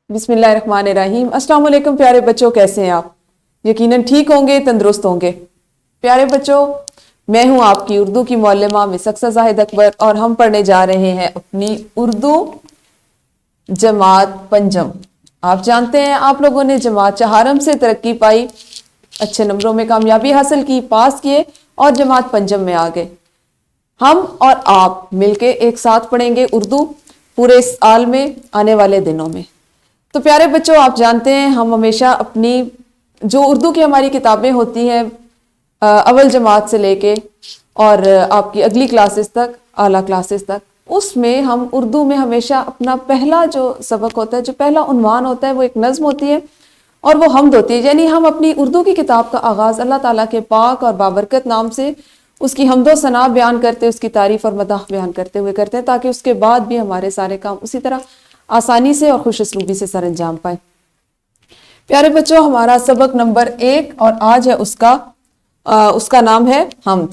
बिस्मिल्लाहिर्रहमानिर्रहीम। अस्सलाम वालेकुम प्यारे बच्चों, कैसे हैं आप? यकीनन ठीक होंगे, तंदुरुस्त होंगे। प्यारे बच्चों, मैं हूं आपकी उर्दू की मौल्लिमा मिस अक्सर जाहिद अकबर और हम पढ़ने जा रहे हैं अपनी उर्दू जमात पंजम। आप जानते हैं आप लोगों ने जमात चहारम से तरक्की पाई, अच्छे नंबरों में कामयाबी हासिल की, पास किए और जमात पंजम में आ गए। हम और आप मिलके एक साथ पढ़ेंगे उर्दू पूरे साल में, आने वाले दिनों में। तो प्यारे बच्चों, आप जानते हैं हम हमेशा अपनी जो उर्दू की हमारी किताबें होती हैं अव्वल जमात से लेके और आपकी अगली क्लासेस तक, आला क्लासेस तक, उसमें हम उर्दू में हमेशा अपना पहला जो सबक होता है, जो पहला उन्वान होता है, वो एक नज़्म होती है और वो हम्द होती है। यानी हम अपनी उर्दू की किताब का आगाज़ अल्लाह ताला के पाक और बाबरकत नाम से उसकी हम्दो सना बयान करते, उसकी तारीफ़ और मदाह बयान करते हुए करते हैं, ताकि उसके बाद भी हमारे सारे काम उसी तरह आसानी से और खुश उसलूबी से सर अंजाम पाए। प्यारे बच्चों, हमारा सबक नंबर 1 और आज है उसका नाम है हम्द।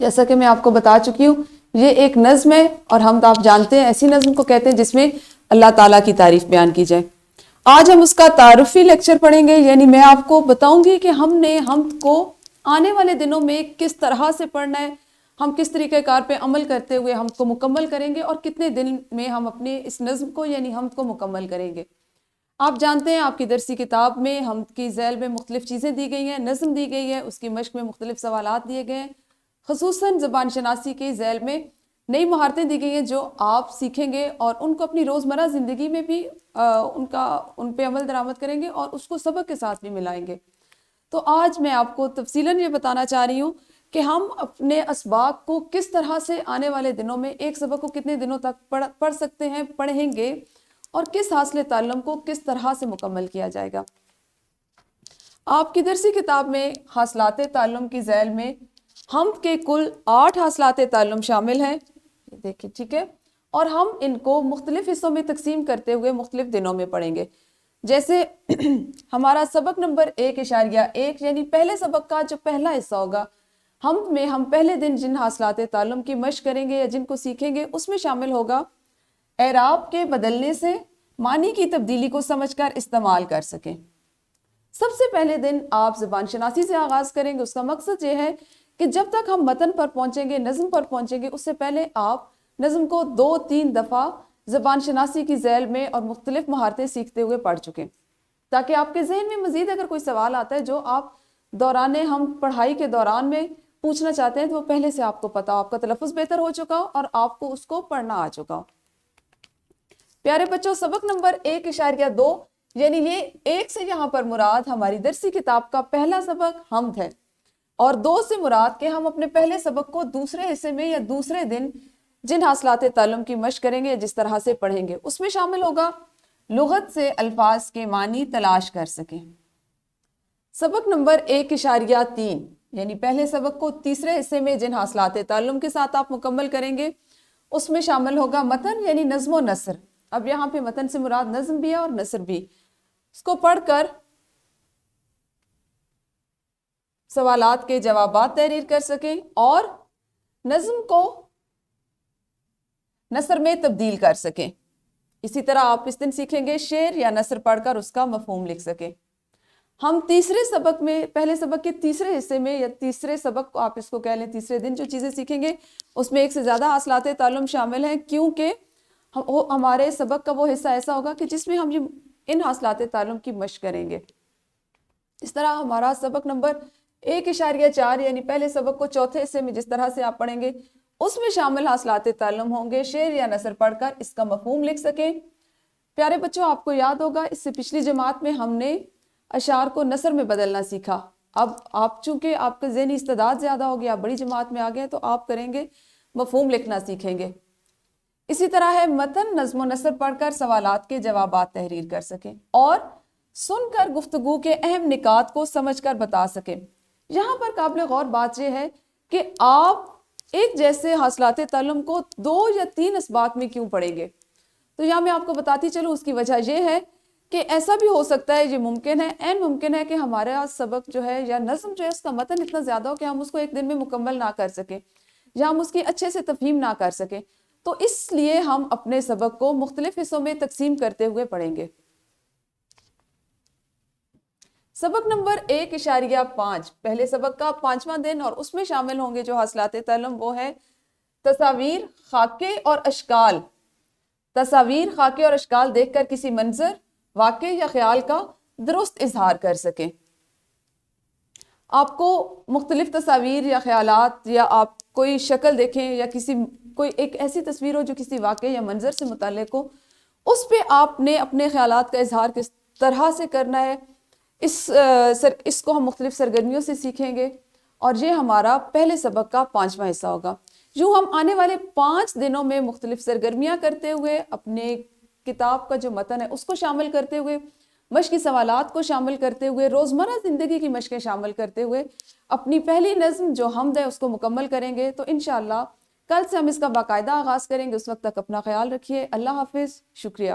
जैसा कि मैं आपको बता चुकी हूँ, ये एक नज़्म है और हम्द आप जानते हैं ऐसी नज़्म को कहते हैं जिसमें अल्लाह ताला की तारीफ बयान की जाए। आज हम उसका तारुफी लेक्चर पढ़ेंगे, यानी मैं आपको बताऊंगी कि हमने हम्द को आने वाले दिनों में किस तरह से पढ़ना है, हम किस तरीक़ेकार पे अमल करते हुए हम को मुकम्मल करेंगे और कितने दिन में हम अपने इस नज़्म को यानी हम्द को मुकम्मल करेंगे। आप जानते हैं आपकी दरसी किताब में हम्द की ज़ैल में मुख्तलिफ़ चीज़ें दी गई हैं, नज़्म दी गई है, उसकी मश्क में मुख्तलिफ़ सवालात दिए गए हैं, ख़ुसूसन ज़बान शनासी की ज़ैल में नई महारतें दी गई हैं जो आप सीखेंगे और उनको अपनी रोज़मर्रा ज़िंदगी में भी उन पे अमल दरामद करेंगे और उसको सबक के साथ भी मिलाएंगे। तो आज मैं आपको तफसीलन ये बताना चाह रही हूँ कि हम अपने असबाक को किस तरह से आने वाले दिनों में एक सबक को कितने दिनों तक पढ़ सकते हैं, पढ़ेंगे और किस हासिल ताल्लुम को किस तरह से मुकम्मल किया जाएगा। आपकी दरसी किताब में हासिलात ताल्लुम की ज़ैल में हम्द के कुल 8 हासिलात ताल्लुम शामिल हैं, देखिए, ठीक है, और हम इनको मुख्तलिफ हिस्सों में तकसीम करते हुए मुख्तलिफ दिनों में पढ़ेंगे। जैसे हमारा सबक नंबर 1.1 यानी पहले सबक का जो पहला हिस्सा होगा हम्द में, हम पहले दिन जिन हासिलात ताल्लुम की मश्क करेंगे या जिनको सीखेंगे उसमें शामिल होगा एराब के बदलने से मानी की तब्दीली को समझकर इस्तेमाल कर सकें। सबसे पहले दिन आप ज़बान शनासी से आगाज़ करेंगे। उसका मकसद ये है कि जब तक हम मतन पर पहुँचेंगे, नज़्म पर पहुँचेंगे, उससे पहले आप नज़्म को 2-3 दफ़ा ज़बान शनासी की ज़ैल में और मुख्तलिफ महारतें सीखते हुए पढ़ चुकें, ताकि आपके जहन में मज़ीद अगर कोई सवाल आता है जो आप दौराने हम पढ़ाई के दौरान में पूछना चाहते हैं तो वो पहले से आपको पता हो, आपका तलफ़ुज़ बेहतर हो चुका हो और आपको उसको पढ़ना आ चुका हो। प्यारे बच्चों, सबक नंबर 1.2 यानी ये 1 से यहाँ पर मुराद हमारी दरसी किताब का पहला सबक हम्द है और 2 से मुराद के हम अपने पहले सबक को दूसरे हिस्से में या दूसरे दिन जिन हासिलात ताल्लुम की मश्क करेंगे, जिस तरह से पढ़ेंगे, उसमें शामिल होगा लुगत से अल्फाज के मानी तलाश कर सकें। सबक नंबर 1.3 यानी पहले सबक को तीसरे हिस्से में जिन हासिलात ताल्लुम के साथ आप मुकम्मल करेंगे उसमें शामिल होगा मतन यानी नज़्म व नसर। अब यहाँ पे मतन से मुराद नज़्म भी है और नसर भी। उसको पढ़कर सवालात के जवाबात तहरीर कर सकें और नज़्म को नसर में तब्दील कर सकें। इसी तरह आप इस दिन सीखेंगे शेर या नसर पढ़कर उसका मफहूम लिख सकें। हम तीसरे सबक में, पहले सबक के तीसरे हिस्से में या तीसरे सबक को आप इसको कह लें, तीसरे दिन जो चीज़ें सीखेंगे उसमें 1 से ज़्यादा हासिलात ताल्लुम शामिल हैं, क्योंकि हमारे सबक का वो हिस्सा ऐसा होगा कि जिसमें हम ये इन हासिलात ताल्लुम की मश्क करेंगे। इस तरह हमारा सबक नंबर 1.4 यानी पहले सबक को चौथे हिस्से में जिस तरह से आप पढ़ेंगे उसमें शामिल हासिलात ताल्लुम होंगे शेर या नसर पढ़कर इसका मफहूम लिख सकें। प्यारे बच्चों, आपको याद होगा इससे पिछली जमात में हमने अशार को नसर में बदलना सीखा। अब आप चूंकि आपका ज़हनी इस्तेदाद ज़्यादा हो गया, बड़ी जमात में आ गए, तो आप करेंगे मफहूम लिखना सीखेंगे। इसी तरह है मतन नज़्म व नसर पढ़कर सवालात के जवाबात तहरीर कर सकें और सुनकर गुफ्तगू के अहम निकात को समझकर बता सकें। यहाँ पर काबिल गौर बात यह है कि आप एक जैसे हासिलात ताल्लुम को 2 या 3 असबाक में क्यों पढ़ेंगे। तो यहाँ मैं आपको बताती चलूँ, उसकी वजह यह है कि ऐसा भी हो सकता है, ये मुमकिन है, ऐन मुमकिन है कि हमारा सबक जो है या नज़्म जो है उसका मतन इतना ज़्यादा हो कि हम उसको एक दिन में मुकम्मल ना कर सकें या हम उसकी अच्छे से तफहीम ना कर सकें। تو اس لیے ہم اپنے سبق کو مختلف حصوں میں تقسیم کرتے ہوئے پڑھیں گے۔ سبق نمبر 1.5 پہلے سبق کا 5واں دن، اور اس میں شامل ہوں گے جو حاصلات تعلم، وہ ہے تصاویر، خاکے اور اشکال۔ تصاویر، خاکے اور اشکال دیکھ کر کسی منظر، واقعے یا خیال کا درست اظہار کر سکیں۔ آپ کو مختلف تصاویر یا خیالات، یا آپ کوئی شکل دیکھیں یا کوئی ایک ایسی تصویر ہو جو کسی واقعے یا منظر سے متعلق ہو، اس پہ آپ نے اپنے خیالات کا اظہار کس طرح سے کرنا ہے، اس کو ہم مختلف سرگرمیوں سے سیکھیں گے، اور یہ ہمارا پہلے سبق کا 5واں حصہ ہوگا۔ یوں ہم آنے والے 5 دنوں میں مختلف سرگرمیاں کرتے ہوئے، اپنے کتاب کا جو متن ہے اس کو شامل کرتے ہوئے، مشقی سوالات کو شامل کرتے ہوئے، روزمرہ زندگی کی مشقیں شامل کرتے ہوئے اپنی پہلی نظم جو حمد ہے اس کو مکمل کریں گے۔ تو انشاءاللہ کل سے ہم اس کا باقاعدہ آغاز کریں گے۔ اس وقت تک اپنا خیال رکھیے۔ اللہ حافظ، شکریہ۔